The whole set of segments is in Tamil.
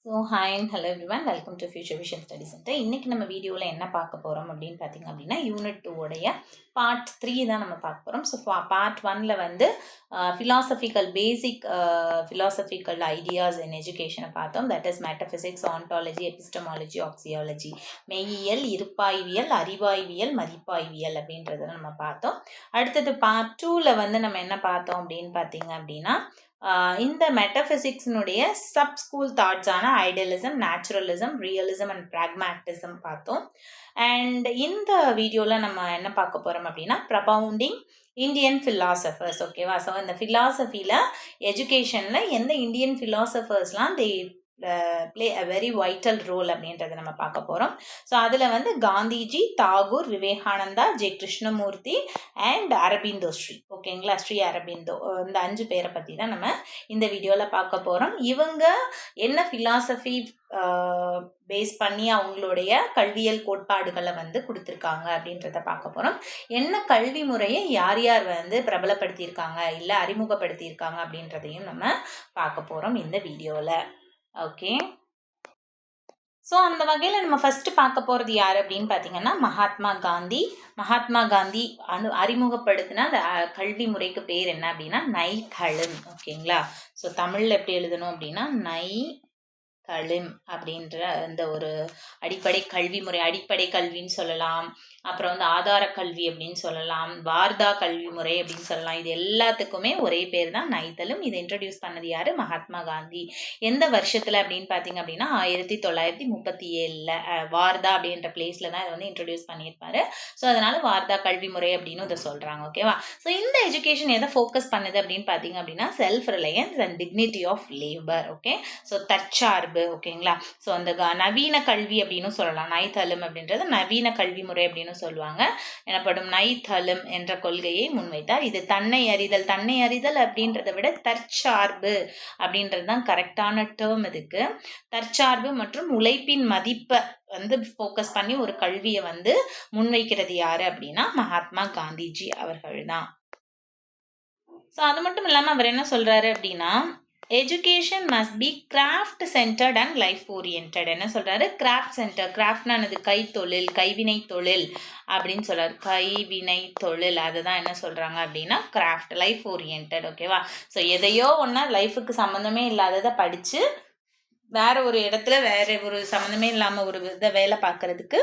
Hi and hello everyone, welcome to future vision study centre. இன்றைக்கி நம்ம வீடியோவில் என்ன பார்க்க போகிறோம் அப்படின்னு பார்த்தீங்க அப்படின்னா, யூனிட் 2 பார்ட் 3 தான் நம்ம பார்க்க போகிறோம். ஸோ பார்ட் 1 வந்து ஃபிலாசபிக்கல் ஐடியாஸ் இன் எஜுகேஷனை பார்த்தோம். That is metaphysics, ontology, epistemology, axiology, மெய்யியல், இருப்பாய்வியல், அறிவாய்வியல், மதிப்பாய்வியல் அப்படின்றத நம்ம பார்த்தோம். அடுத்தது பார்ட் 2 வந்து நம்ம என்ன பார்த்தோம் அப்படின்னு பார்த்தீங்க அப்படின்னா, இந்த மெட்டபிசிக்ஸினுடைய சப் ஸ்கூல் தாட்ஸான idealism, naturalism, realism and pragmatism பார்த்தோம். அண்ட் இந்த வீடியோவில் நம்ம என்ன பார்க்க போகிறோம் அப்படின்னா, ப்ரபவுண்டிங் இந்தியன் ஃபிலாசபர்ஸ். ஓகேவா? ஸோ இந்த ஃபிலாசபியில் எஜுகேஷனில் எந்த இந்தியன் ஃபிலாசபர்ஸ்லாம் play a very vital role அப்படின்றத நம்ம பார்க்க போகிறோம். ஸோ அதில் வந்து காந்திஜி, தாகூர், விவேகானந்தா, ஜே கிருஷ்ணமூர்த்தி அண்ட் அரபிந்தோ ஸ்ரீ. ஓகேங்களா? ஸ்ரீ அரபிந்தோ, இந்த 5 பேரை பற்றி தான் நம்ம இந்த வீடியோவில் பார்க்க போகிறோம். இவங்க என்ன ஃபிலாசபி பேஸ் பண்ணி அவங்களுடைய கல்வியல் கோட்பாடுகளை வந்து கொடுத்துருக்காங்க அப்படின்றத பார்க்க போகிறோம். என்ன கல்வி முறையை யார் யார் வந்து பிரபலப்படுத்தியிருக்காங்க இல்லை அறிமுகப்படுத்தியிருக்காங்க அப்படின்றதையும் நம்ம பார்க்க போகிறோம் இந்த வீடியோவில். ஓகே, ஸோ அந்த வகையில் நம்ம ஃபஸ்ட்டு பார்க்க போகிறது யார் அப்படின்னு பார்த்தீங்கன்னா, மகாத்மா காந்தி அறிமுகப்படுத்தின அந்த கல்வி முறைக்கு பேர் என்ன அப்படின்னா நைதலிம். ஓகேங்களா? ஸோ தமிழில் எப்படி எழுதணும் அப்படின்னா நைதலிம் அப்படின்ற இந்த ஒரு அடிப்படை கல்வி முறை, அடிப்படை கல்வின்னு சொல்லலாம், அப்புறம் வந்து ஆதார கல்வி அப்படின்னு சொல்லலாம், வார்தா கல்வி முறை அப்படின்னு சொல்லலாம். இது எல்லாத்துக்குமே ஒரே பேர் தான் நைதலிம். இதை இன்ட்ரடியூஸ் பண்ணது யாரு? மகாத்மா காந்தி. எந்த வருஷத்தில் அப்படின்னு பார்த்தீங்க அப்படின்னா 1937 வார்தா அப்படின்ற பிளேஸில் தான் இதை வந்து இன்ட்ரடியூஸ் பண்ணியிருப்பாரு. ஸோ அதனால வார்தா கல்வி முறை அப்படின்னு இதை சொல்கிறாங்க. ஓகேவா? ஸோ இந்த எஜுகேஷன் எதை ஃபோக்கஸ் பண்ணுது அப்படின்னு பார்த்தீங்க அப்படின்னா, self reliance and dignity of labour. Okay, so தற்சார்பு. ஓகேங்களா? ஸோ அந்த நவீன கல்வி அப்படின்னு சொல்லலாம். நைதலிம் அப்படின்றது நவீன கல்வி முறை அப்படின்னு சொல்லுவாங்க. எனப்படும் நைதலிம் என்ற கொள்கையை முன்வைத்தார். இது தன்னை அறிதல் அப்படின்றத விட தற்சார்பு அப்படின்றது தான் கரெக்டான டேர்ம். இதுக்கு தற்சார்பு மற்றும் உழைப்பின் மதிப்பை வந்து ஃபோக்கஸ் பண்ணி ஒரு கல்வியை வந்து முன்வைக்கிறது யாரு அப்படின்னா மகாத்மா காந்திஜி அவர்கள் தான். ஸோ அது மட்டும் இல்லாமல் அவர் என்ன சொல்றாரு அப்படின்னா, education must be craft centred and life orient. என்ன சொல்றாரு? Craft centre. கிராஃப்ட்னானது கைத்தொழில், கைவினை தொழில் அப்படின்னு சொல்றாரு. கைவினை தொழில், அதுதான் என்ன சொல்றாங்க அப்படின்னா கிராஃப்ட், லைஃப் ஓரியன்ட். ஓகேவா? ஸோ எதையோ ஒன்றா லைஃபுக்கு சம்மந்தமே இல்லாததை படித்து வேற ஒரு இடத்துல வேற ஒரு சம்மந்தமே இல்லாமல் ஒரு இதை வேலை பார்க்கறதுக்கு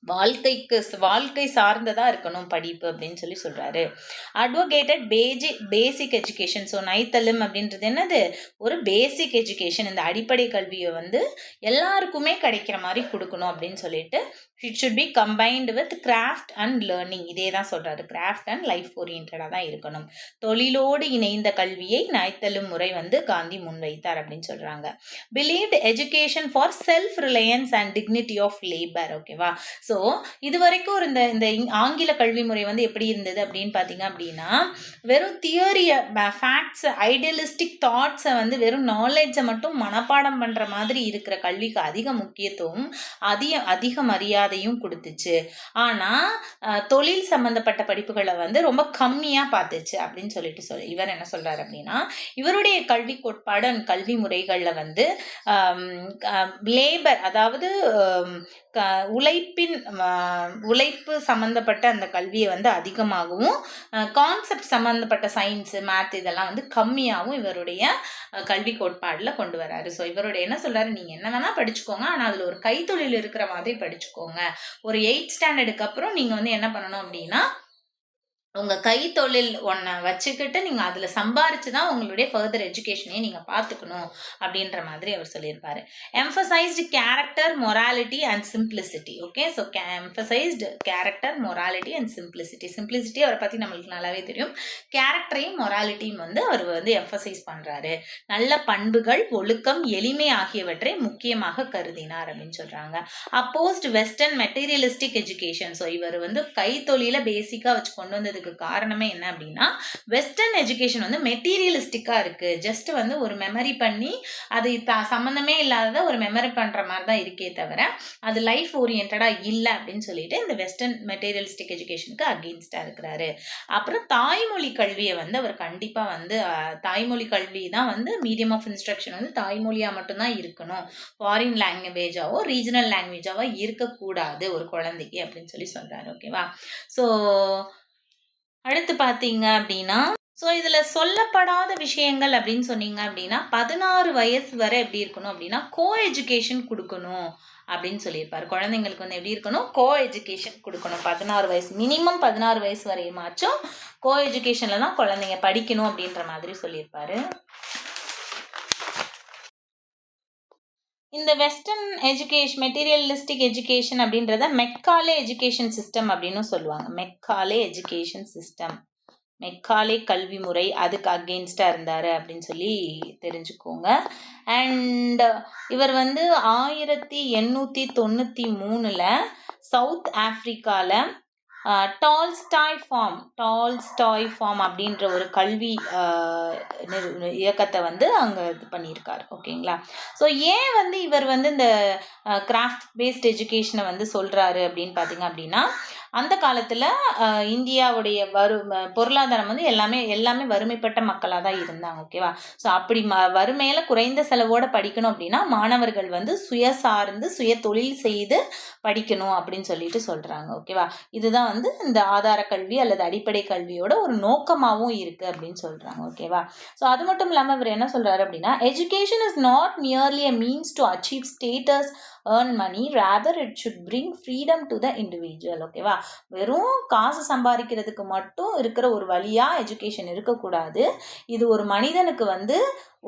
வாழ்க்கை சார்ந்ததா இருக்கணும் படிப்பு அப்படின்னு சொல்லி சொல்றாரு. அட்வொகேட்டட் பேசிக் எஜுகேஷன். ஸோ நைதலிம் அப்படின்றது என்னது? ஒரு பேசிக் எஜுகேஷன். இந்த அடிப்படை கல்வியை வந்து எல்லாருக்குமே கிடைக்கிற மாதிரி கொடுக்கணும் அப்படின்னு சொல்லிட்டு it should be combined with craft and learning. இதே தான் சொல்றாரு. கிராஃப்ட் அண்ட் லைஃப் ஓரியன்டாக தான் இருக்கணும். தொழிலோடு இணைந்த கல்வியை நைதலிம் முறை வந்து காந்தி முன்வைத்தார் அப்படின்னு சொல்றாங்க. Believed education for self reliance and dignity of labour. ஓகேவா? ஸோ இது வரைக்கும் இந்த ஆங்கில கல்வி முறை வந்து எப்படி இருந்தது அப்படின்னு பார்த்தீங்க அப்படின்னா, வெறும் தியரியை, ஃபேக்ட்ஸ், ஐடியலிஸ்டிக் தாட்ஸை வந்து வெறும் நாலேஜை மட்டும் மனப்பாடம் பண்ணுற மாதிரி இருக்கிற கல்விக்கு அதிக முக்கியத்துவம், அதிக மரியாதையும் கொடுத்துச்சு. ஆனால் தொழில் சம்பந்தப்பட்ட படிப்புகளை வந்து ரொம்ப கம்மியாக பார்த்துச்சு அப்படின்னு சொல்லிட்டு இவர் என்ன சொல்கிறார் அப்படின்னா, இவருடைய கல்வி கோட்பாடு கல்வி முறைகளில் வந்து லேபர், அதாவது உழைப்பு சம்மந்தப்பட்ட அந்த கல்வியை வந்து அதிகமாகவும், கான்செப்ட் சம்மந்தப்பட்ட சயின்ஸு, மேத் இதெல்லாம் வந்து கம்மியாகவும் இவருடைய கல்வி கோட்பாடில் கொண்டு வராரு. ஸோ இவருடைய என்ன சொல்றாரு, நீங்கள் என்ன வேணால் படிச்சுக்கோங்க, ஆனால் அதில் ஒரு கைத்தொழில் இருக்கிற மாதிரி படிச்சுக்கோங்க. ஒரு 8th ஸ்டாண்டர்டுக்கு அப்புறம் நீங்கள் வந்து என்ன பண்ணணும் அப்படின்னா, உங்கள் கைத்தொழில் ஒன்றை வச்சுக்கிட்டு நீங்கள் அதில் சம்பாரிச்சு தான் உங்களுடைய ஃபர்தர் எஜுகேஷனையும் நீங்கள் பார்த்துக்கணும் அப்படின்ற மாதிரி அவர் சொல்லியிருப்பாரு. Emphasised character, morality and simplicity. Okay, so emphasised character, morality and simplicity அவரை பற்றி நம்மளுக்கு நல்லாவே தெரியும். கேரக்டரையும் மொராலிட்டியும் வந்து அவர் வந்து எம்ஃபசைஸ் பண்ணுறாரு. நல்ல பண்புகள், ஒழுக்கம், எளிமை ஆகியவற்றை முக்கியமாக கருதினார் அப்படின்னு சொல்கிறாங்க. அப்போஸ்ட் வெஸ்டர்ன் மெட்டீரியலிஸ்டிக் எஜுகேஷன். ஸோ இவர் வந்து கைத்தொழில பேசிக்காக வச்சு கொண்டு வந்ததுக்கு வந்ததுக்கு காரணமே என்ன அப்படின்னா வெஸ்டர்ன் எஜுகேஷன் வந்து மெட்டீரியலிஸ்டிக்காக இருக்குது. ஜஸ்ட் வந்து ஒரு மெமரி பண்ணி அது சம்மந்தமே இல்லாத ஒரு மெமரி பண்ணுற மாதிரி தான் இருக்கே தவிர அது லைஃப் ஓரியன்டாக இல்லை அப்படின்னு சொல்லிட்டு இந்த வெஸ்டர்ன் மெட்டீரியலிஸ்டிக் எஜுகேஷனுக்கு அகெயின்ஸ்டாக இருக்கிறாரு. அப்புறம் தாய்மொழி கல்வியை வந்து அவர் கண்டிப்பாக வந்து தாய்மொழி கல்வி தான் வந்து மீடியம் ஆஃப் இன்ஸ்ட்ரக்ஷன் வந்து தாய்மொழியாக மட்டும்தான் இருக்கணும், ஃபாரின் லாங்குவேஜாவோ ரீஜனல் லாங்குவேஜாவோ இருக்கக்கூடாது ஒரு குழந்தைக்கு அப்படின்னு சொல்லி சொல்றாரு. ஓகேவா? ஸோ அடுத்து பார்த்தீங்க அப்படின்னா ஸோ இதில் சொல்லப்படாத விஷயங்கள் அப்படின்னு சொன்னீங்க அப்படின்னா 16 வயசு வரை எப்படி இருக்கணும் அப்படின்னா கோ எஜுகேஷன் கொடுக்கணும் அப்படின்னு சொல்லியிருப்பாரு. குழந்தைங்களுக்கு வந்து எப்படி இருக்கணும், கோ எஜுகேஷன் கொடுக்கணும். 16 வயசு மினிமம் 16 வயசு வரையுமாச்சும் கோ எஜுகேஷன்ல தான் குழந்தைங்க படிக்கணும் அப்படின்ற மாதிரி சொல்லியிருப்பாரு. இந்த வெஸ்டர்ன் எஜுகேஷன் மெட்டீரியலிஸ்டிக் எஜுகேஷன் அப்படின்றத மெக்காலே எஜுகேஷன் சிஸ்டம் அப்படின்னு சொல்லுவாங்க. மெக்காலே எஜுகேஷன் சிஸ்டம், மெக்காலே கல்வி முறை, அதுக்கு அகெயின்ஸ்டாக இருந்தார் அப்படின்னு சொல்லி தெரிஞ்சுக்கோங்க. அண்ட் இவர் வந்து 1893 சவுத் ஆஃப்ரிக்காவில் டால்ஸ்டாய் ஃபார்ம் அப்படின்ற ஒரு கல்வி இயக்கத்தை வந்து அங்கே இது பண்ணியிருக்காரு. ஓகேங்களா? ஸோ ஏன் வந்து இவர் வந்து இந்த கிராஃப்ட் பேஸ்ட் எஜுகேஷனை வந்து சொல்கிறாரு அப்படின்னு பார்த்தீங்க அப்படின்னா அந்த காலத்தில் இந்தியாவுடைய பொருளாதாரம் வந்து எல்லாமே வறுமைப்பட்ட மக்களாக தான் இருந்தாங்க. ஓகேவா? ஸோ அப்படி வறுமையில் குறைந்த செலவோடு படிக்கணும் அப்படின்னா மாணவர்கள் வந்து சுயசார்ந்து சுய தொழில் செய்து படிக்கணும் அப்படின்னு சொல்லிட்டு சொல்கிறாங்க. ஓகேவா? இதுதான் வந்து இந்த ஆதார கல்வி அல்லது அடிப்படை கல்வியோட ஒரு நோக்கமாகவும் இருக்குது அப்படின்னு சொல்கிறாங்க. ஓகேவா? ஸோ அது மட்டும் இல்லாமல் இவர் என்ன சொல்கிறாரு அப்படின்னா education is not merely a means to achieve status, earn money, rather it should bring freedom to the individual. ஓகேவா? வெறும் காசு சம்பாதிக்கிறதுக்கு மட்டும் இருக்கிற ஒரு வழியா எஜுகேஷன் இருக்கக்கூடாது. இது ஒரு மனிதனுக்கு வந்து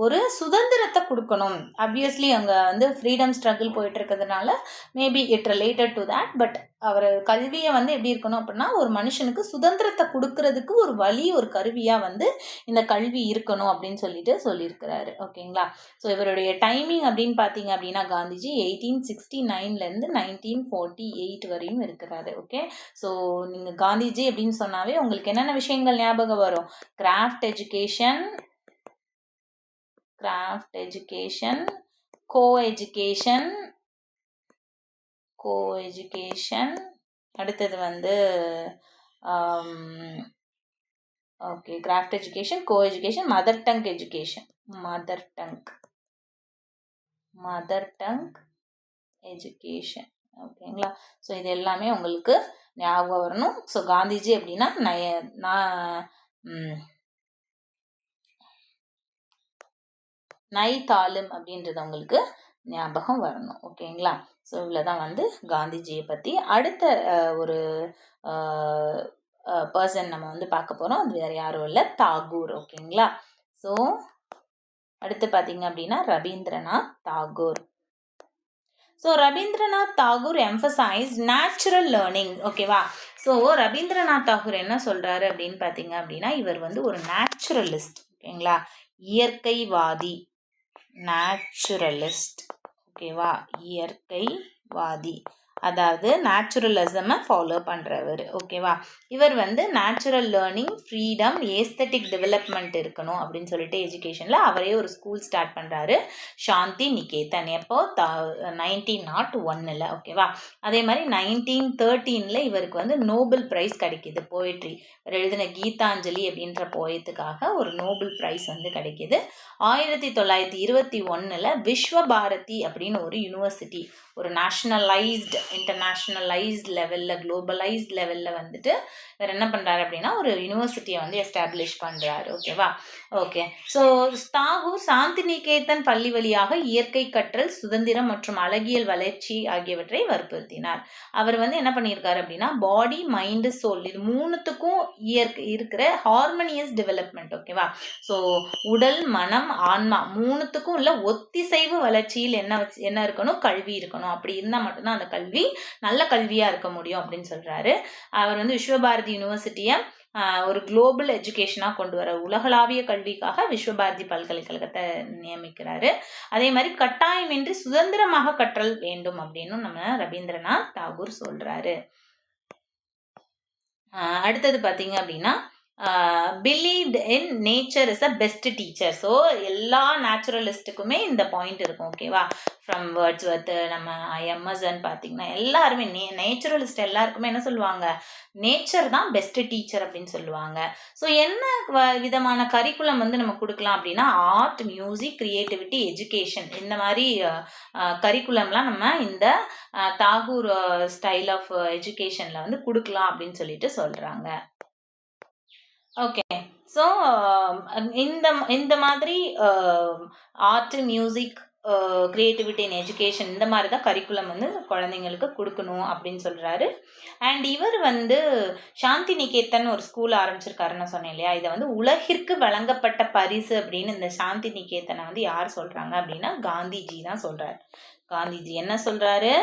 ஒரு சுதந்திரத்தை கொடுக்கணும். ஆப்வியஸ்லி அங்கே வந்து ஃப்ரீடம் ஸ்ட்ரகிள் போயிட்டு இருக்கிறதுனால maybe it related to that. But அவர் கல்வியை வந்து எப்படி இருக்கணும் அப்படின்னா ஒரு மனுஷனுக்கு சுதந்திரத்தை கொடுக்கறதுக்கு ஒரு வழி, ஒரு கருவியாக வந்து இந்த கல்வி இருக்கணும் அப்படின்னு சொல்லிட்டு சொல்லியிருக்கிறாரு. ஓகேங்களா? ஸோ இவருடைய டைமிங் அப்படின்னு பார்த்தீங்க அப்படின்னா காந்திஜி 1869 1948 வரையும் இருக்கிறாரு. ஓகே? ஸோ நீங்கள் காந்திஜி அப்படின்னு சொன்னாவே உங்களுக்கு என்னென்ன விஷயங்கள் ஞாபகம் வரும்? கிராஃப்ட் எஜுகேஷன், கோ எஜுகேஷன், அடுத்தது வந்து okay craft education, co education, mother tongue education. ஓகேங்களா? ஸோ இது எல்லாமே உங்களுக்கு ஞாபகம் வரணும். ஸோ காந்திஜி அப்படின்னா நை தாலும் அப்படின்றது உங்களுக்கு ஞாபகம் வரணும். ஓகேங்களா? ஸோ இவ்வளோதான் வந்து காந்திஜியை பற்றி. அடுத்த ஒரு பர்சன் நம்ம வந்து பார்க்க போகிறோம். அது வேறு யாரும் இல்லை, தாகூர். ஓகேங்களா? ஸோ அடுத்து பார்த்தீங்க அப்படின்னா Rabindranath Tagore. So Rabindranath Tagore emphasise natural learning. ஓகேவா? ஸோ ரவீந்திரநாத் தாகூர் என்ன சொல்கிறாரு அப்படின்னு பார்த்தீங்க அப்படின்னா இவர் வந்து ஒரு நேச்சுரலிஸ்ட். ஓகேங்களா? இயற்கைவாதி, நேச்சுரலிஸ்ட். ஓகேவா? இயற்கைவாதி, அதாவது நேச்சுரலிசமை ஃபாலோ பண்ணுறவர். ஓகேவா? இவர் வந்து natural learning, freedom, aesthetic development இருக்கணும் அப்படின்னு சொல்லிட்டு எஜுகேஷனில் அவரே ஒரு ஸ்கூல் ஸ்டார்ட் பண்ணுறாரு, சாந்தி நிகேதன். எப்போ 1901. ஓகேவா? அதே மாதிரி 1913 இவருக்கு வந்து நோபல் ப்ரைஸ் கிடைக்கிது. போயிட்ரி எழுதின கீதாஞ்சலி அப்படின்ற போயத்துக்காக ஒரு நோபல் ப்ரைஸ் வந்து கிடைக்கிது. 1921 விஸ்வபாரதி அப்படின்னு ஒரு யூனிவர்சிட்டி, ஒரு நேஷ்னலைஸ்டு இன்டர்நேஷ்னலைஸ்ட் லெவலில் குளோபலைஸ்ட் லெவலில் வந்துட்டு இவர் என்ன பண்ணுறாரு அப்படின்னா ஒரு யூனிவர்சிட்டியை வந்து எஸ்டாப்ளிஷ் பண்ணுறாரு. ஓகேவா? ஓகே. ஸோ தாகூர் சாந்தி நிகேதன் பள்ளி வழியாக இயற்கை கற்றல், சுதந்திரம் மற்றும் அழகியல் வளர்ச்சி ஆகியவற்றை வற்புறுத்தினார். அவர் வந்து என்ன பண்ணியிருக்காரு அப்படின்னா பாடி, மைண்டு, சோல் இது மூணுத்துக்கும் இருக்கிற ஹார்மோனியஸ் டெவலப்மெண்ட். ஓகேவா? ஸோ உடல், மனம், ஆன்மா மூணுத்துக்கும் உள்ள ஒத்திசைவு வளர்ச்சியில் என்ன இருக்கணும்? கல்வி இருக்கணும். அப்படி இருந்தால் மட்டும்தான் அந்த கல்வி நல்ல கல்வியாக இருக்க முடியும் அப்படின்னு சொல்கிறாரு. அவர் வந்து விஸ்வபாரதி யூனிவர்சிட்டியை ஒரு குளோபல் எஜுகேஷனாக கொண்டு வர உலகளாவிய கல்விக்காக விஸ்வபாரதி பல்கலைக்கழகத்தை நியமிக்கிறாரு. அதே மாதிரி கட்டாயமின்றி சுதந்திரமாக கற்றல் வேண்டும் அப்படின்னு நம்ம ரவீந்திரநாத் தாகூர் சொல்கிறாரு. அடுத்தது பார்த்தீங்க அப்படின்னா believed in nature is a best teacher. So எல்லா நேச்சுரலிஸ்ட்டுக்குமே இந்த பாயிண்ட் இருக்கும். ஓகேவா? ஃப்ரம் வேர்ட்ஸ்வர்த், நம்ம எம்எஸ்என் பார்த்தீங்கன்னா எல்லாருமே நேச்சுரலிஸ்ட் எல்லாருக்குமே என்ன சொல்லுவாங்க, நேச்சர் தான் பெஸ்ட் டீச்சர் அப்படின்னு சொல்லுவாங்க. ஸோ என்ன விதமான கரிக்குலம் வந்து நம்ம கொடுக்கலாம் அப்படின்னா, ஆர்ட், மியூசிக், கிரியேட்டிவிட்டி, எஜுகேஷன், இந்த மாதிரி கரிக்குலம்லாம் நம்ம இந்த தாகூர் ஸ்டைல் ஆஃப் எஜுகேஷனில் வந்து கொடுக்கலாம் அப்படின்னு சொல்லிட்டு சொல்கிறாங்க. ஓகே. ஸோ இந்த இந்த மாதிரி art, music, creativity and education இந்த மாதிரி தான் கரிக்குலம் வந்து குழந்தைங்களுக்கு கொடுக்கணும் அப்படின்னு சொல்கிறாரு. அண்ட் இவர் வந்து சாந்தி நிகேதன் ஒரு ஸ்கூல் ஆரம்பிச்சிருக்காருன்னு சொன்னேன் இல்லையா, இதை வந்து உலகிற்கு வழங்கப்பட்ட பரிசு அப்படின்னு இந்த சாந்தி நிகேதனை வந்து யார் சொல்கிறாங்க அப்படின்னா காந்திஜி தான் சொல்கிறார். காந்திஜி என்ன சொல்கிறாரு,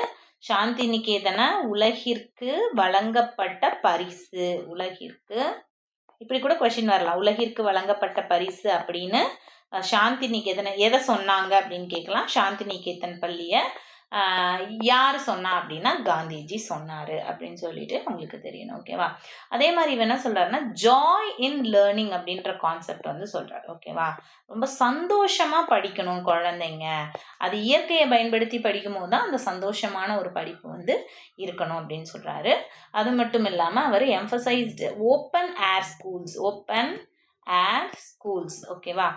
சாந்தி நிகேதனை உலகிற்கு வழங்கப்பட்ட பரிசு, உலகிற்கு இப்படி கூட கொஸ்டின் வரலாம், உலகிற்கு வழங்கப்பட்ட பரிசு அப்படின்னு சாந்தி நிகேதன் எதை சொன்னாங்க அப்படின்னு கேட்கலாம். சாந்தி நிகேதன் பள்ளியை யார் சொன்னா அப்படின்னா காந்திஜி சொன்னார் அப்படின்னு சொல்லிட்டு உங்களுக்கு தெரியணும். ஓகேவா? அதே மாதிரி இவன் என்ன சொல்கிறாருன்னா ஜாய் இன் லேர்னிங் அப்படின்ற கான்செப்ட் வந்து சொல்கிறார். ஓகேவா? ரொம்ப சந்தோஷமாக படிக்கணும் குழந்தைங்க, அது இயற்கையை பயன்படுத்தி படிக்கும் போது தான் அந்த சந்தோஷமான ஒரு படிப்பு வந்து இருக்கணும் அப்படின்னு சொல்கிறாரு. அது மட்டும் இல்லாமல் அவர் emphasised open air schools, open air schools. ஓகேவா?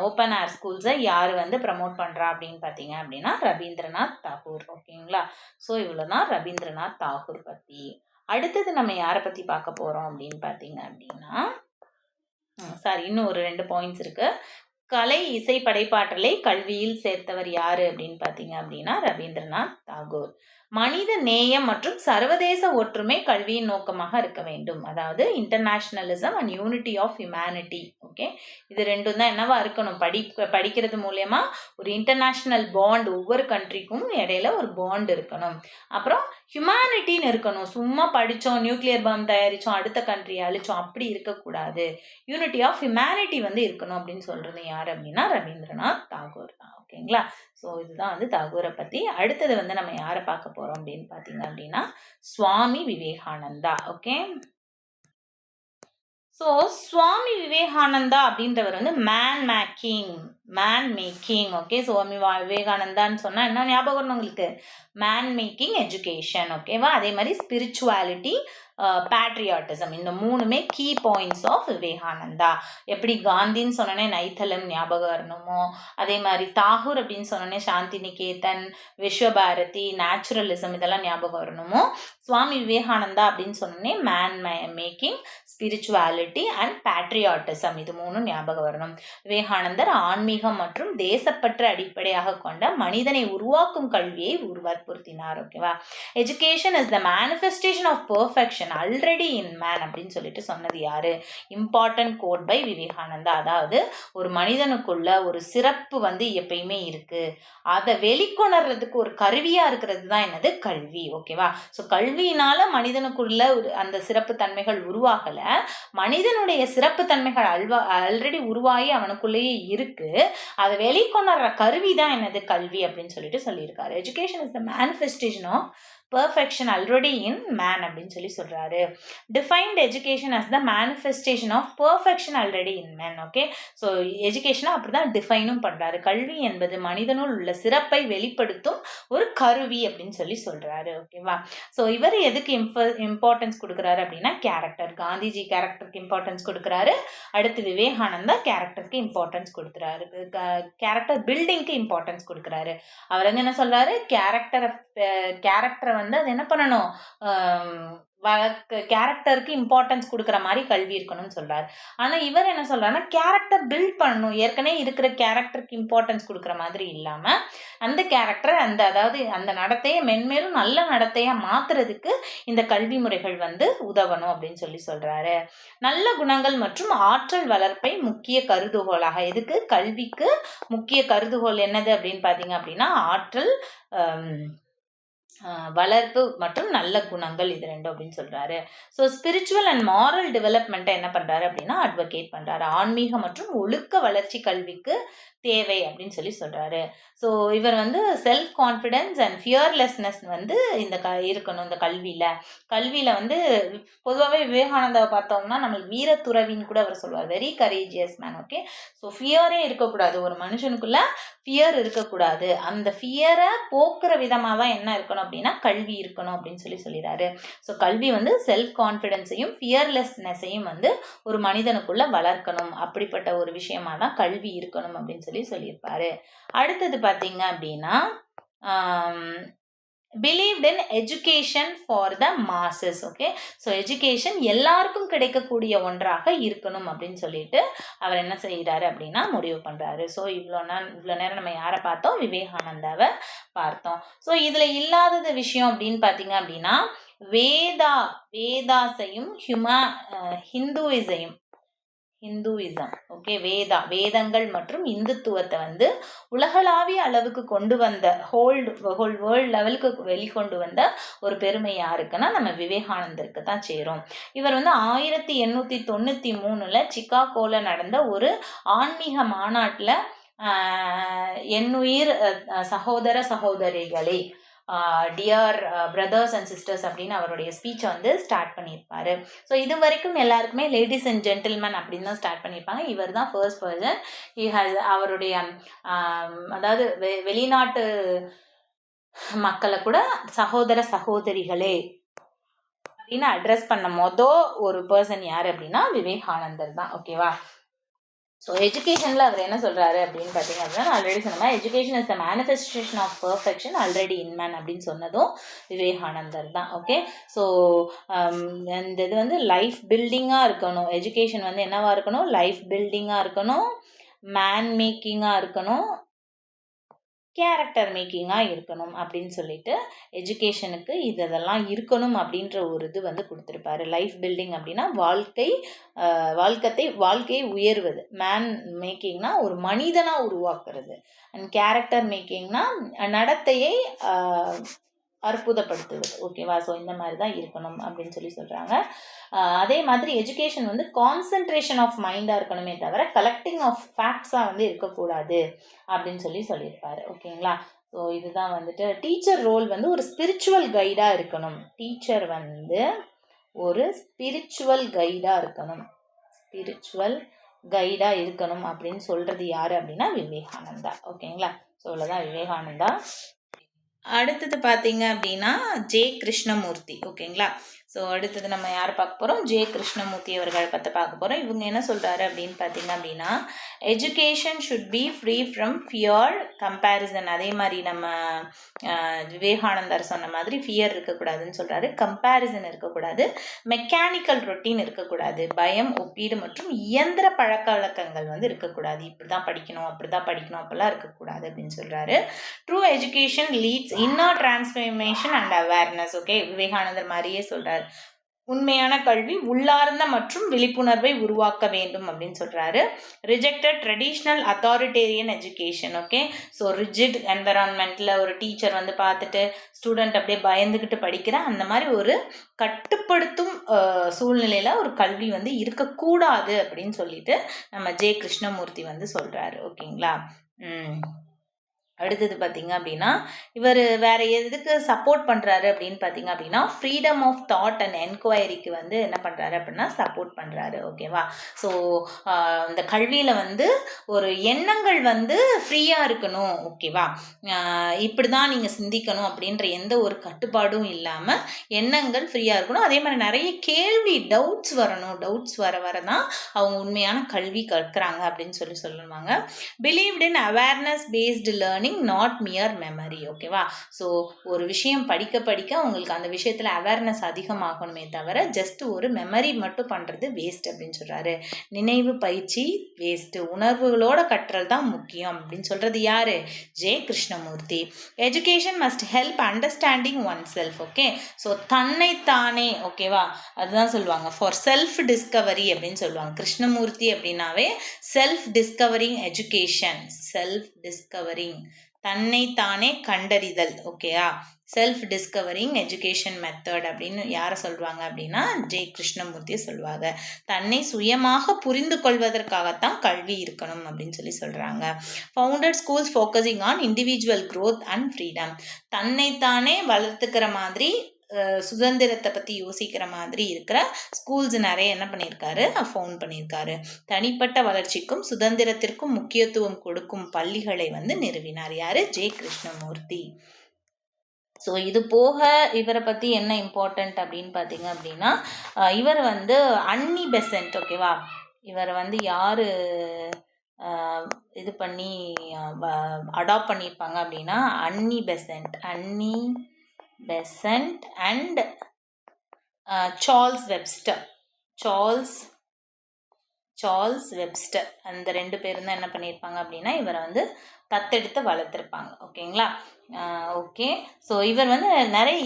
ஓப்பன் ஏர் ஸ்கூல்ஸை யார் வந்து ப்ரமோட் பண்ணுறா அப்படின்னு பார்த்தீங்க அப்படின்னா ரவீந்திரநாத் தாகூர். ஓகேங்களா? ஸோ இவ்வளோ தான் ரவீந்திரநாத் தாகூர் பற்றி. அடுத்தது நம்ம யாரை பற்றி பார்க்க போகிறோம் அப்படின்னு பார்த்தீங்க அப்படின்னா, சாரி, இன்னும் ஒரு 2 பாயிண்ட்ஸ் இருக்குது. கலை, இசை, படைப்பாற்றலை கல்வியில் சேர்த்தவர் யார் அப்படின்னு பார்த்தீங்க அப்படின்னா ரவீந்திரநாத் தாகூர். மனித நேயம் மற்றும் சர்வதேச ஒற்றுமை கல்வியின் நோக்கமாக இருக்க வேண்டும். அதாவது internationalism and unity of humanity. Okay, இது ரெண்டும் தான் என்னவா இருக்கணும், படிக்கிறது மூலயமா ஒரு இன்டர்நேஷ்னல் பாண்ட், ஒவ்வொரு கண்ட்ரிக்கும் இடையில ஒரு பாண்ட் இருக்கணும். அப்புறம் ஹியூமனிட்டின்னு இருக்கணும். சும்மா படித்தோம், நியூக்ளியர் பாம் தயாரித்தோம், அடுத்த கண்ட்ரியை அழிச்சோம், அப்படி இருக்கக்கூடாது. யூனிட்டி ஆஃப் ஹியூமனிட்டி வந்து இருக்கணும் அப்படின்னு சொல்கிறது யார் அப்படின்னா ரவீந்திரநாத் தாகூர் தான். ஓகேங்களா? ஸோ இதுதான் வந்து தாகூரை பற்றி. அடுத்தது வந்து நம்ம யாரை பார்க்க போகிறோம் அப்படின்னு பார்த்தீங்க அப்படின்னா சுவாமி விவேகானந்தா. ஓகே, ஸோ சுவாமி விவேகானந்தா அப்படின்றவர் வந்து மேன் மேக்கிங். ஓகே, சுவாமி விவேகானந்தான்னு சொன்னால் என்ன ஞாபகம் வரணும் உங்களுக்கு, மேன் மேக்கிங் எஜுகேஷன். ஓகேவா? அதே மாதிரி ஸ்பிரிச்சுவாலிட்டி, பேட்ரியாட்டிசம், இந்த 3மே கீ பாயிண்ட்ஸ் ஆஃப் விவேகானந்தா. எப்படி காந்தின்னு சொன்னோன்னே நைத்தலம் ஞாபகம் வரணுமோ, அதே மாதிரி தாகூர் அப்படின்னு சொன்னோன்னே சாந்தி நிகேதன், விஸ்வபாரதி, நேச்சுரலிசம் இதெல்லாம் ஞாபகம் வரணுமோ, சுவாமி விவேகானந்தா அப்படின்னு சொன்னோன்னே man making, spirituality and patriotism, இது 3 ஞாபகம் வரணும். விவேகானந்தர் ஆன்மீகம் மற்றும் தேசப்பற்று அடிப்படையாக கொண்ட மனிதனை உருவாக்கும் கல்வியை வற்புறுத்தினார். ஓகேவா? Education is the manifestation of perfection already in man அப்படின்னு சொல்லிட்டு சொன்னது யாரு, இம்பார்ட்டன்ட் கோட் பை விவேகானந்தா. அதாவது ஒரு மனிதனுக்குள்ள ஒரு சிறப்பு வந்து எப்பயுமே இருக்கு, அதை வெளிக்கொணர்றதுக்கு ஒரு கருவியா இருக்கிறது தான் என்னது, கல்வி. ஓகேவா? ஸோ கல்வியினால மனிதனுக்குள்ள அந்த சிறப்பு தன்மைகள் உருவாகல, மனிதனுடைய சிறப்பு தன்மைகள் ஆல்ரெடி உருவாகி அவனுக்குள்ளேயே இருக்கு, அதை வெளிக்கொணர்ற கருவி தான் என்னது, கல்வி அப்படின்னு சொல்லிட்டு சொல்லியிருக்காரு. Education is the manifestation of perfection already in man அப்படின்னு சொல்லி சொல்றாரு. Defined education as the manifestation of perfection already in man. Okay, so எஜுகேஷனை அப்படிதான் டிஃபைனும் பண்றாரு. கல்வி என்பது மனிதனுள் உள்ள சிறப்பை வெளிப்படுத்தும் ஒரு கருவி அப்படின்னு சொல்லி சொல்றாரு. ஓகேவா? ஸோ இவர் எதுக்கு இம்பார்ட்டன்ஸ் கொடுக்குறாரு அப்படின்னா கேரக்டர். காந்திஜி கேரக்டருக்கு இம்பார்ட்டன்ஸ் கொடுக்குறாரு. அடுத்து விவேகானந்தா கேரக்டருக்கு இம்பார்ட்டன்ஸ் கொடுக்குறாரு, கேரக்டர் பில்டிங்க்கு இம்பார்ட்டன்ஸ் கொடுக்குறாரு. அவர் வந்து என்ன சொல்றாரு, கேரக்டரை வந்து அது என்ன பண்ணணும், கேரக்டருக்கு இம்பார்ட்டன்ஸ் கொடுக்குற மாதிரி கல்வி இருக்கணும்னு சொல்றாரு. ஆனால் இவர் என்ன சொல்றாருன்னா கேரக்டர் பில்ட் பண்ணணும், ஏற்கனவே இருக்கிற கேரக்டருக்கு இம்பார்ட்டன்ஸ் கொடுக்குற மாதிரி இல்லாமல் அந்த கேரக்டரை அதாவது அந்த நடத்தையை மென்மேலும் நல்ல நடத்தையாக மாற்றுறதுக்கு இந்த கல்வி முறைகள் வந்து உதவணும் அப்படின்னு சொல்லி சொல்றாரு. நல்ல குணங்கள் மற்றும் ஆற்றல் வளர்ப்பை முக்கிய கருதுகோளாக, எதுக்கு கல்விக்கு முக்கிய கருதுகோள் என்னது அப்படின்னு பார்த்தீங்க அப்படின்னா ஆற்றல், வளர்ப்பு மற்றும் நல்ல குணங்கள் இது ரெண்டும் அப்படின்னு சொல்றாரு. ஸோ ஸ்பிரிச்சுவல் அண்ட் மாரல் டெவலப்மெண்ட்டை என்ன பண்றாரு அப்படின்னா அட்வொகேட் பண்றாரு. ஆன்மீக மற்றும் ஒழுக்க வளர்ச்சி கல்விக்கு தேவை அப்படின்னு சொல்றாரு. ஸோ இவர் வந்து செல்ஃப் கான்ஃபிடென்ஸ் அண்ட் ஃபியர்லெஸ்னஸ் வந்து இந்த இருக்கணும் இந்த கல்வியில வந்து பொதுவாகவே விவேகானந்தாவை பார்த்தோம்னா நம்மளுக்கு வீரத்துறவின்னு கூட அவர் சொல்லுவார். Very courageous man. Okay, so ஃபியரே இருக்கக்கூடாது, ஒரு மனுஷனுக்குள்ள ஃபியர் இருக்கக்கூடாது. அந்த ஃபியரை போக்குற விதமாக தான் என்ன இருக்கணும் அப்படின்னா கல்வி இருக்கணும் அப்படின்னு சொல்லிடுறாரு. ஸோ கல்வி வந்து செல்ஃப் கான்ஃபிடென்ஸையும் ஃபியர்லெஸ்னஸையும் வந்து ஒரு மனிதனுக்குள்ள வளர்க்கணும். அப்படிப்பட்ட ஒரு விஷயமா தான் கல்வி இருக்கணும் அப்படின்னு சொல்லியிருப்பாரு. அடுத்தது பார்த்தீங்க அப்படின்னா believed in education for the masses. Okay, so education எல்லாருக்கும் கிடைக்கக்கூடிய ஒன்றாக இருக்கணும் அப்படின்னு சொல்லிட்டு அவர் என்ன செய்கிறாரு அப்படின்னா முடிவு பண்ணுறாரு. ஸோ இவ்வளோ நேரம் நம்ம யாரை பார்த்தோம்? விவேகானந்தாவை பார்த்தோம். ஸோ இதில் இல்லாதது விஷயம் அப்படின்னு பார்த்தீங்க அப்படின்னா வேதாஸையும் ஹிந்துயிசம். ஓகே, வேதங்கள் மற்றும் இந்துத்துவத்தை வந்து உலகளாவிய அளவுக்கு கொண்டு வந்த ஹோல் வேர்ல்ட் லெவலுக்கு வெளிக்கொண்டு வந்த ஒரு பெருமை யாருக்குன்னா நம்ம விவேகானந்தருக்கு தான் சேரும். இவர் வந்து 1893 சிக்காகோல நடந்த ஒரு ஆன்மீக மாநாட்டில் என்னுயிர் சகோதர சகோதரிகளே, டியர் பிரதர்ஸ் அண்ட் சிஸ்டர்ஸ் அப்படின்னு அவருடைய ஸ்பீச்சை வந்து ஸ்டார்ட் பண்ணியிருப்பாரு. ஸோ இது வரைக்கும் எல்லாருக்குமே லேடிஸ் அண்ட் ஜென்டில்மேன் அப்படின்னு தான் ஸ்டார்ட் பண்ணியிருப்பாங்க. இவர் தான் ஃபர்ஸ்ட் பர்சன். அவருடைய அதாவது வெளிநாட்டு மக்களை கூட சகோதர சகோதரிகளே அப்படின்னு அட்ரஸ் பண்ண ஒரு பர்சன் யார் அப்படின்னா விவேகானந்தர் தான். ஓகேவா? ஸோ எஜுகேஷனில் அவர் என்ன சொல்கிறாரு அப்படின்னு பார்த்தீங்க அப்படின்னா ஆல்ரெடி சொன்ன education is the manifestation of perfection already in man அப்படின்னு சொன்னதும் விவேகானந்தர் தான். ஓகே, ஸோ இந்த இது வந்து லைஃப் பில்டிங்காக இருக்கணும். எஜுகேஷன் வந்து என்னவாக இருக்கணும்? லைஃப் பில்டிங்காக இருக்கணும், மேன் மேக்கிங்காக இருக்கணும், கேரக்டர் மேக்கிங்காக இருக்கணும் அப்படின்னு சொல்லிட்டு எஜுகேஷனுக்கு இதெல்லாம் இருக்கணும் அப்படின்ற ஒரு இது வந்து கொடுத்துருப்பாரு. லைஃப் பில்டிங் அப்படின்னா வாழ்க்கையை உயர்வது, மேன் மேக்கிங்னா ஒரு மனிதனாக உருவாக்குறது, அண்ட் கேரக்டர் மேக்கிங்னா நடத்தையை அற்புதப்படுத்துவது. ஓகேவா? ஸோ இந்த மாதிரி தான் இருக்கணும் அப்படின்னு சொல்கிறாங்க. அதே மாதிரி எஜுகேஷன் வந்து கான்சன்ட்ரேஷன் ஆஃப் மைண்டாக இருக்கணுமே தவிர கலெக்டிங் ஆஃப் ஃபேக்ட்ஸாக வந்து இருக்கக்கூடாது அப்படின்னு சொல்லியிருப்பாரு. ஓகேங்களா? ஸோ இதுதான் வந்துட்டு டீச்சர் ரோல் வந்து ஒரு ஸ்பிரிச்சுவல் கைடாக இருக்கணும். டீச்சர் வந்து ஒரு ஸ்பிரிச்சுவல் கைடாக இருக்கணும் அப்படின்னு சொல்கிறது யார் அப்படின்னா விவேகானந்தா. ஓகேங்களா? ஸோ இவ்வளோதான் விவேகானந்தா. அடுத்தது பார்த்தீங்க அப்படின்னா ஜே கிருஷ்ணமூர்த்தி. ஓகேங்களா? ஸோ அடுத்தது நம்ம யார் பார்க்க போகிறோம்? ஜே கிருஷ்ணமூர்த்தி அவர்களை பற்றி பார்க்க போகிறோம். இவங்க என்ன சொல்கிறாரு அப்படின்னு பார்த்தீங்க அப்படின்னா education should be free from fear comparison. அதே மாதிரி நம்ம விவேகானந்தர் சொன்ன மாதிரி ஃபியர் இருக்கக்கூடாதுன்னு சொல்கிறாரு. கம்பேரிசன் இருக்கக்கூடாது, மெக்கானிக்கல் ரொட்டீன் இருக்கக்கூடாது, பயம், ஒப்பீடு மற்றும் இயந்திர பழக்க வழக்கங்கள் வந்து இருக்கக்கூடாது. இப்படி தான் படிக்கணும், அப்படி தான் படிக்கணும், அப்பெல்லாம் இருக்கக்கூடாது அப்படின்னு சொல்கிறாரு. True education leads inner transformation and awareness. Okay, விவேகானந்தர் மாதிரியே சொல்கிறார். உண்மையான கல்வி உள்ளார்ந்த மற்றும் விழிப்புணர்வை உருவாக்க வேண்டும் அப்படின்னு சொல்றாரு. Rejected traditional authoritarian education. Okay, so rigid என்வரான்மெண்ட்ல ஒரு டீச்சர் வந்து பார்த்துட்டு ஸ்டூடெண்ட் அப்படியே பயந்துக்கிட்டு படிக்கிற அந்த மாதிரி ஒரு கட்டுப்படுத்தும் சூழ்நிலையில ஒரு கல்வி வந்து இருக்கக்கூடாது அப்படின்னு சொல்லிட்டு நம்ம ஜே கிருஷ்ணமூர்த்தி வந்து சொல்றாரு. ஓகேங்களா? அடுத்தது பார்த்தீங்க அப்படின்னா இவர் வேற எதுக்கு சப்போர்ட் பண்ணுறாரு அப்படின்னு பார்த்தீங்க அப்படின்னா ஃப்ரீடம் ஆஃப் தாட் அண்ட் என்கொயரிக்கு வந்து என்ன பண்ணுறாரு அப்படின்னா சப்போர்ட் பண்ணுறாரு. ஓகேவா? ஸோ இந்த கல்வியில் வந்து ஒரு எண்ணங்கள் வந்து ஃப்ரீயாக இருக்கணும். ஓகேவா? இப்படி தான் நீங்கள் சிந்திக்கணும் அப்படின்ற எந்த ஒரு கட்டுப்பாடும் இல்லாமல் எண்ணங்கள் ஃப்ரீயாக இருக்கணும். அதே மாதிரி நிறைய டவுட்ஸ் வரணும். டவுட்ஸ் வர தான் அவங்க உண்மையான கல்வி கற்கிறாங்க அப்படின்னு சொல்லுவாங்க. Believed in awareness based learning, not மியர் memory. ஓகேவா? ஸோ ஒரு விஷயம் படிக்க உங்களுக்கு அந்த விஷயத்தில் அவேர்னஸ் அதிகமாகணுமே தவிர ஜஸ்ட் ஒரு மெமரி மட்டும் பண்ணுறது வேஸ்ட் அப்படின்னு சொல்கிறாரு. நினைவு பயிற்சி வேஸ்ட்டு, உணர்வுகளோட கற்றல் தான் முக்கியம் அப்படின்னு சொல்கிறது யார்? J Krishnamurti. Education must help understanding one self. Okay, so தன்னைத்தானே, ஓகேவா, அதுதான் சொல்லுவாங்க ஃபார் செல்ஃப் டிஸ்கவரி அப்படின்னு சொல்லுவாங்க. கிருஷ்ணமூர்த்தி அப்படின்னாவே self discovering education, self discovering தன்னைத்தானே கண்டறிதல். ஓகேயா, செல்ஃப் டிஸ்கவரிங் எஜுகேஷன் மெத்தட் அப்படின்னு யாரை சொல்லுவாங்க அப்படின்னா ஜே கிருஷ்ணமூர்த்தியை சொல்லுவாங்க. தன்னை சுயமாக புரிந்து கொள்வதற்காகத்தான் கல்வி இருக்கணும் அப்படின்னு சொல்கிறாங்க. Founded schools focusing on individual growth and freedom. தன்னைத்தானே வளர்த்துக்கிற மாதிரி சுதந்திரத்தை பற்றி யோசிக்கிற மாதிரி இருக்கிற ஸ்கூல்ஸ் நிறைய என்ன பண்ணியிருக்காரு, ஃபவுண்ட் பண்ணியிருக்காரு. தனிப்பட்ட வளர்ச்சிக்கும் சுதந்திரத்திற்கும் முக்கியத்துவம் கொடுக்கும் பள்ளிகளை வந்து நிறுவினார். யாரு? ஜே கிருஷ்ணமூர்த்தி. ஸோ இது போக இவரை பற்றி என்ன இம்பார்ட்டண்ட் அப்படின்னு பார்த்தீங்க அப்படின்னா, இவர் வந்து அன்னி பெசன்ட். ஓகேவா, இவரை வந்து யார் இது பண்ணி அடாப்ட் பண்ணியிருப்பாங்க அப்படின்னா அன்னி பெசன்ட் அண்ட் சார்ல்ஸ் வெப்ஸ்டர் அந்த 2 பேரும் தான் என்ன பண்ணியிருப்பாங்க அப்படின்னா இவரை வந்து தத்தெடுத்து வளர்த்துருப்பாங்க. ஓகேங்களா, ஓகே. ஸோ இவர் வந்து நிறைய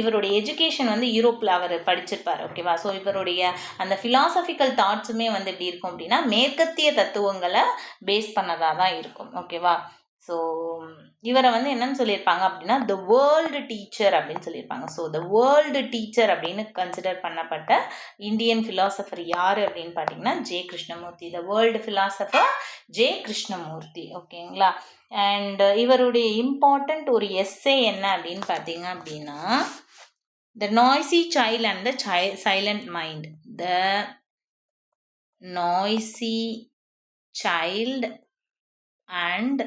இவருடைய எஜுகேஷன் வந்து யூரோப்பில் அவர் படிச்சிருப்பார். ஓகேவா, ஸோ இவருடைய அந்த ஃபிலாசபிக்கல் தாட்ஸுமே வந்து எப்படி இருக்கும் அப்படின்னா மேற்கத்திய தத்துவங்களை பேஸ் பண்ணதாக தான் இருக்கும். ஓகேவா, ஸோ இவரை வந்து என்னன்னு சொல்லியிருப்பாங்க அப்படின்னா த வேர்ல்டு டீச்சர் அப்படின்னு சொல்லியிருப்பாங்க. ஸோ த வேர்ல்டு டீச்சர் அப்படின்னு கன்சிடர் பண்ணப்பட்ட இந்தியன் ஃபிலாசபர் யார் அப்படின்னு பார்த்தீங்கன்னா J Krishnamurti. The world philosopher J Krishnamurti. ஓகேங்களா, அண்ட் இவருடைய இம்பார்ட்டண்ட் ஒரு எஸ்ஸே என்ன அப்படின்னு பார்த்தீங்க அப்படின்னா த noisy child and the silent mind. The noisy child and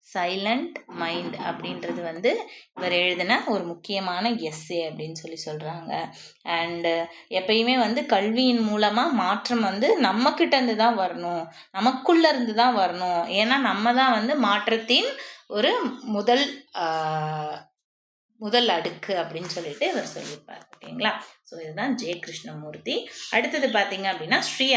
silent mind அப்படின்றது வந்து இவர் எழுதின ஒரு முக்கியமான எஸ்ஸே அப்படின்னு சொல்கிறாங்க. அண்டு எப்பயுமே வந்து கல்வியின் மூலமாக மாற்றம் வந்து நம்மக்கிட்டேருந்து தான் வரணும், நமக்குள்ளேருந்து தான் வரணும். ஏன்னா நம்ம தான் வந்து மாற்றத்தின் ஒரு முதல் அடுக்கு அப்படின்னு சொல்லிட்டு இவர் சொல்லியிருப்பார். ஓகேங்களா, ஸோ இதுதான் ஜே கிருஷ்ணமூர்த்தி. அடுத்தது பார்த்தீங்க அப்படின்னா ஸ்ரீ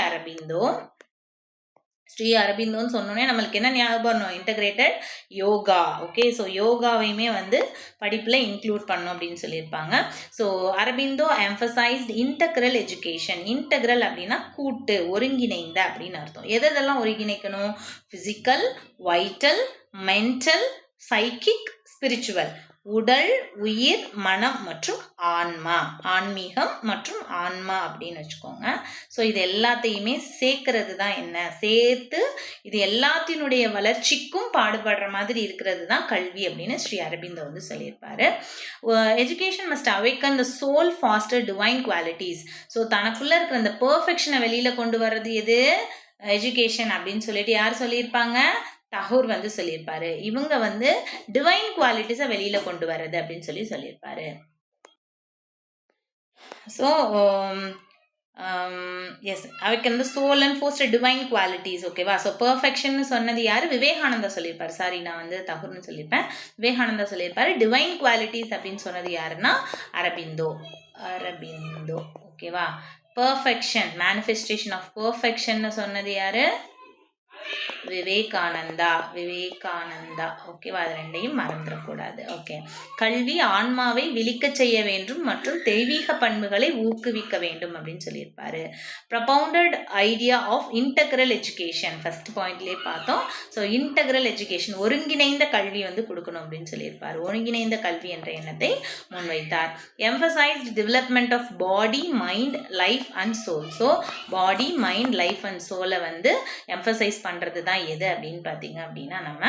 அரபிந்தோன்னு சொன்னோன்னே நம்மளுக்கு என்ன ஞாபகம் வரணும்? Integrated yoga. ஓகே, ஸோ யோகாவையுமே வந்து படிப்பில் இன்க்ளூட் பண்ணணும் அப்படின்னு சொல்லியிருப்பாங்க. So Aurobindo emphasised integral education. Integral அப்படின்னா கூட்டு, ஒருங்கிணைந்த அப்படின்னு அர்த்தம். எதெல்லாம் ஒருங்கிணைக்கணும்? Physical, vital, mental, psychic, spiritual. உடல், உயிர், மனம் மற்றும் ஆன்மா, ஆன்மீகம் மற்றும் ஆன்மா அப்படின்னு வச்சுக்கோங்க. ஸோ இது எல்லாத்தையுமே சேர்க்கறது தான் என்ன, சேர்த்து இது எல்லாத்தினுடைய வளர்ச்சிக்கும் பாடுபடுற மாதிரி இருக்கிறது தான் கல்வி அப்படின்னு ஸ்ரீ அரபிந்தோ வந்து சொல்லியிருப்பாரு. Education must awaken the soul foster divine qualities. So தனக்குள்ளே இருக்கிற அந்த பெர்ஃபெக்ஷனை வெளியில் கொண்டு வர்றது எது? எஜுகேஷன் அப்படின்னு சொல்லிட்டு யார் சொல்லியிருப்பாங்க? தாகூர் வந்து சொல்லியிருப்பாரு. இவங்க வந்து டிவைன் குவாலிட்டிஸை வெளியில கொண்டு வர்றது அப்படின்னு சொல்லியிருப்பாரு. ஸோ எஸ், அவைக்கு வந்து soul and foster divine qualities. ஓகேவா, ஸோ பெர்ஃபெக்ஷன் சொன்னது யார்? விவேகானந்தா சொல்லியிருப்பார். சாரி, நான் வந்து தகூர்னு சொல்லியிருப்பேன், விவேகானந்தா சொல்லியிருப்பாரு. டிவைன் குவாலிட்டிஸ் அப்படின்னு சொன்னது யாருன்னா அரபிந்தோ. ஓகேவா, பெர்ஃபெக்ஷன், மேனிஃபெஸ்டேஷன் ஆஃப் பெர்ஃபெக்ஷன் சொன்னது யாரு? விவேகானந்தா. ஓகேவா, அது ரெண்டையும் மறந்துடக்கூடாது. ஓகே, கல்வி ஆன்மாவை விழிக்க செய்ய வேண்டும் மற்றும் தெய்வீக பண்புகளை ஊக்குவிக்க வேண்டும் அப்படின்னு சொல்லியிருப்பாரு. Propounded idea of integral education, first பாயிண்ட்லேயே பார்த்தோம். ஸோ இன்டகிரல் எஜுகேஷன், ஒருங்கிணைந்த கல்வி வந்து கொடுக்கணும் அப்படின்னு சொல்லியிருப்பார். ஒருங்கிணைந்த கல்வி என்ற எண்ணத்தை முன்வைத்தார். Emphasised development of body, mind, life and soul. So body, mind, life and சோலை வந்து எம்பசைஸ் பண்ணுறது தான் எது அப்படின்னு பார்த்தீங்க அப்படின்னா நம்ம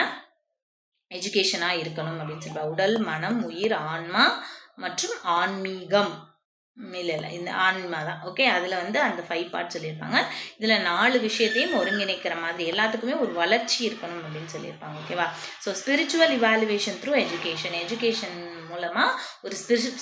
எஜுகேஷனாக இருக்கணும் அப்படின்னு சொல்லுவாங்க. உடல், மனம், உயிர், ஆன்மா மற்றும் ஆன்மீகம். இல்லை இந்த ஆன்மா தான். ஓகே, அதில் வந்து அந்த 5 பார்ட் சொல்லியிருப்பாங்க. இதில் 4 விஷயத்தையும் ஒருங்கிணைக்கிற மாதிரி எல்லாத்துக்குமே ஒரு வளர்ச்சி இருக்கணும் அப்படின்னு சொல்லியிருப்பாங்க. ஓகேவா, so spiritual evaluation through education மூலமாக ஒரு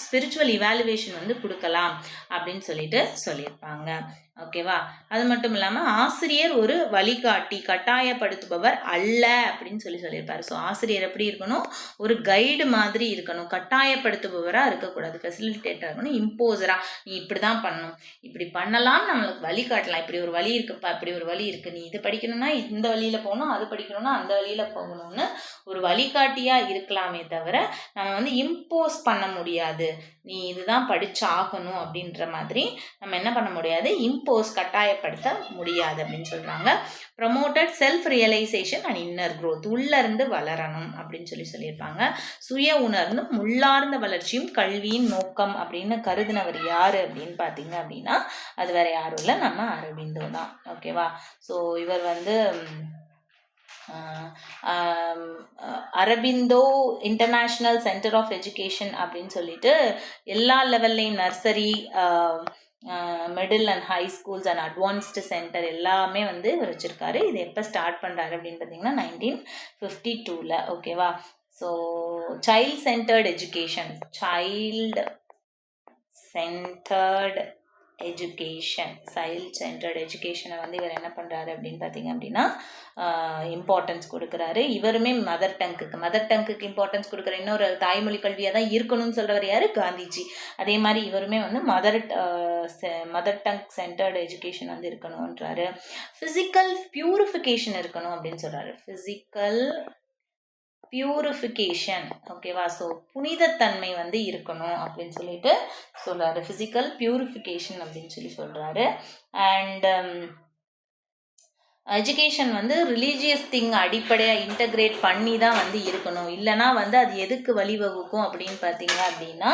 ஸ்பிரிச்சுவல் இவாலுவேஷன் வந்து கொடுக்கலாம் அப்படின்னு சொல்லியிருப்பாங்க. ஓகேவா, அது மட்டும் இல்லாமல் ஆசிரியர் ஒரு வழிகாட்டி, கட்டாயப்படுத்துபவர் அல்ல அப்படின்னு சொல்லியிருப்பாரு. ஸோ ஆசிரியர் எப்படி இருக்கணும்? ஒரு கைடு மாதிரி இருக்கணும், கட்டாயப்படுத்துபவராக இருக்கக்கூடாது, ஃபெசிலிட்டேட்டராக இருக்கணும், இம்போசரா நீ இப்படி தான் பண்ணணும், இப்படி பண்ணலாம், நம்மளுக்கு வழிகாட்டலாம், இப்படி ஒரு வழி இருக்குப்பா, இப்படி ஒரு வழி இருக்குது, நீ இது படிக்கணும்னா இந்த வழியில் போகணும், அது படிக்கணும்னா அந்த வழியில் போகணும்னு ஒரு வழிகாட்டியாக இருக்கலாமே தவிர நம்ம வந்து இம்போஸ் பண்ண முடியாது, நீ இதுதான் படிச்சாகணும் அப்படின்ற மாதிரி நம்ம என்ன பண்ண முடியாது, இம்போஸ் கட்டாயப்படுத்த முடியாது அப்படின்னு சொல்கிறாங்க. Promoted self realisation and inner growth, உள்ளிருந்து வளரணும் அப்படின்னு சொல்லியிருப்பாங்க. சுய உணர்ந்தும் உள்ளார்ந்த வளர்ச்சியும் கல்வியின் நோக்கம் அப்படின்னு கருதினவர் யார் அப்படின்னு பார்த்தீங்க அப்படின்னா அது வேற யாரும் இல்லை, நம்ம அரபிந்தோ தான். ஓகேவா? ஸோ இவர் வந்து Aurobindo international centre of education அப்படின்னு சொல்லிட்டு எல்லா லெவல்லையும் nursery, middle and high schools and advanced centre எல்லாமே வந்து இவர் வச்சுருக்காரு. இது எப்போ ஸ்டார்ட் பண்ணுறாரு அப்படின்னு பார்த்தீங்கன்னா 1952. ஓகேவா? ஸோ சைல்ட் சென்டர்டு எஜுகேஷன் எஜுகேஷனை வந்து இவர் என்ன பண்ணுறாரு அப்படின்னு பார்த்தீங்க அப்படின்னா இம்பார்ட்டன்ஸ் கொடுக்குறாரு. இவருமே மதர் டங்குக்கு இம்பார்ட்டன்ஸ் கொடுக்குற இன்னொரு தாய்மொழி கல்வியாக தான் இருக்கணும்னு சொல்கிறவர் யார்? காந்திஜி. அதே மாதிரி இவருமே வந்து மதர் டங் சென்டர்டு எஜுகேஷன் வந்து இருக்கணும்ன்றாரு. ஃபிசிக்கல் பியூரிஃபிகேஷன் இருக்கணும் அப்படின்னு சொல்கிறாரு. ஃபிசிக்கல் பியூரிஃபிகேஷன், ஓகேவா? ஸோ புனிதத்தன்மை வந்து இருக்கணும் அப்படின்னு சொல்லிட்டு சொல்கிறாரு. ஃபிசிக்கல் பியூரிஃபிகேஷன் அப்படின்னு சொல்கிறாரு. அண்ட் எஜுகேஷன் வந்து ரிலீஜியஸ் திங் அடிப்படையாக இன்டகிரேட் பண்ணி தான் வந்து இருக்கணும். இல்லைனா வந்து அது எதுக்கு வழிவகுக்கும் அப்படின்னு பார்த்தீங்க அப்படின்னா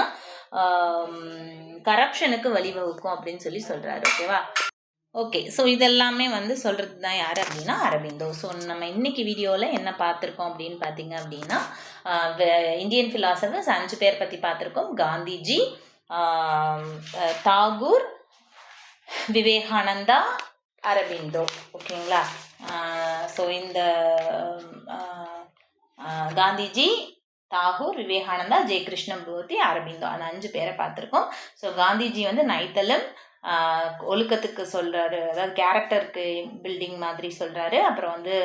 கரப்ஷனுக்கு வழிவகுக்கும் அப்படின்னு சொல்கிறாரு. ஓகேவா? ஓகே, ஸோ இதெல்லாமே வந்து சொல்கிறது தான் யார் அப்படின்னா அரபிந்தோ. ஸோ நம்ம இன்னைக்கு வீடியோவில் என்ன பார்த்துருக்கோம் அப்படின்னு பார்த்தீங்க அப்படின்னா இந்தியன் ஃபிலாசபர்ஸ் 5 பேர் பற்றி பார்த்துருக்கோம். காந்திஜி, தாகூர், விவேகானந்தா, அரபிந்தோ. ஓகேங்களா? ஸோ இந்த காந்திஜி, தாகூர், விவேகானந்தா, ஜெய கிருஷ்ணமூர்த்தி, அரபிந்தோ, அந்த 5 பேரை பார்த்துருக்கோம். ஸோ காந்திஜி வந்து நைத்தலம் ஒழுக்கத்துக்கு சொல்கிறாரு, அதாவது கேரக்டருக்கு பில்டிங் மாதிரி சொல்கிறாரு. அப்புறம் வந்து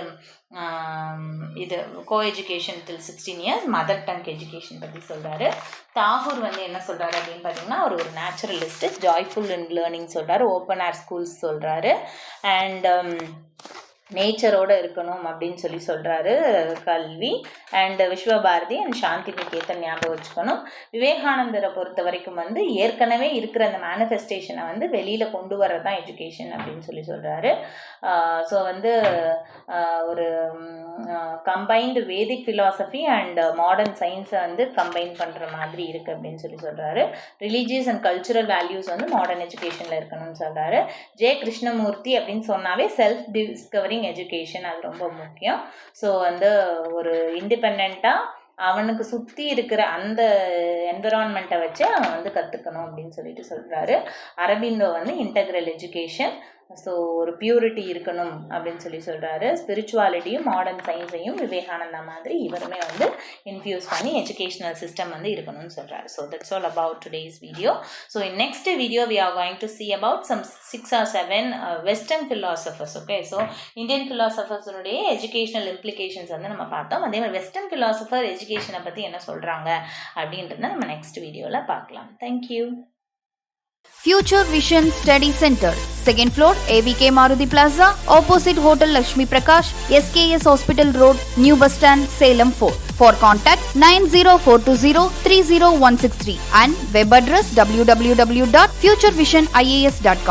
இது கோ எஜுகேஷன் டில் 16 years, மதர் டங் எஜுகேஷன் பற்றி சொல்கிறாரு. தாகூர் வந்து என்ன சொல்கிறாரு அப்படின்னு பார்த்தீங்கன்னா ஒரு நேச்சுரலிஸ்ட்டு, ஜாய்ஃபுல் இன் லேர்னிங் சொல்கிறாரு. ஓப்பன் ஏர் ஸ்கூல்ஸ் சொல்கிறாரு. அண்ட் நேச்சரோடு இருக்கணும் அப்படின்னு சொல்கிறாரு கல்வி. அண்ட் விஸ்வபாரதி அண்ட் சாந்தி நிகேதன் ஞாபகம் வச்சுக்கணும். விவேகானந்தரை பொறுத்த வரைக்கும் வந்து ஏற்கனவே இருக்கிற அந்த மேனிஃபெஸ்டேஷனை வந்து வெளியில் கொண்டு வர்றது தான் எஜுகேஷன் அப்படின்னு சொல்கிறாரு. ஸோ வந்து ஒரு combined Vedic philosophy and modern சயின்ஸை வந்து கம்பைன் பண்ணுற மாதிரி இருக்குது அப்படின்னு சொல்கிறாரு. ரிலீஜியஸ் அண்ட் கல்ச்சுரல் வேல்யூஸ் வந்து மாடர்ன் எஜுகேஷனில் இருக்கணும்னு சொல்கிறாரு. ஜெய கிருஷ்ணமூர்த்தி அப்படின்னு சொன்னாவே செல்ஃப் டிஸ்கவரிங் எஜுகேஷன், அது ரொம்ப முக்கியம். ஸோ வந்து ஒரு இண்டிபெண்ட்டாக அவனுக்கு சுற்றி இருக்கிற அந்த என்விரான்மெண்ட்டை வச்சு அவன் வந்து கற்றுக்கணும் அப்படின்னு சொல்கிறாரு. அரபிந்தோ வந்து இன்டெக்ரல் எஜுகேஷன், ஸோ ஒரு பியூரிட்டி இருக்கணும் அப்படின்னு சொல்கிறாரு. ஸ்பிரிச்சுவாலிட்டியும் மாடர்ன் சயின்ஸையும் விவேகானந்தா மாதிரி இவருமே வந்து இன்ஃபியூஸ் பண்ணி எஜுகேஷனல் சிஸ்டம் வந்து இருக்கணும்னு சொல்கிறாரு. So that's all about today's video. So in next video we are going to see about some 6 or 7 western philosophers. Okay, so Indian ஃபிலாசபர்ஸுடைய எஜுகேஷனல் இம்ப்ளிகேஷன்ஸ் வந்து நம்ம பார்த்தோம். அதே மாதிரி வெஸ்டர்ன் ஃபிலாசபர் எஜுகேஷனை பற்றி என்ன சொல்கிறாங்க அப்படின்றத நம்ம நெக்ஸ்ட் வீடியோவில் பார்க்கலாம். Thank you. Future Vision Study Center, 2nd floor, AVK Maruti Plaza, opposite Hotel Lakshmi Prakash, SKS Hospital Road, New Bus Stand, Salem 4. For contact 90420 30163 and web address www.futurevision.ias.com.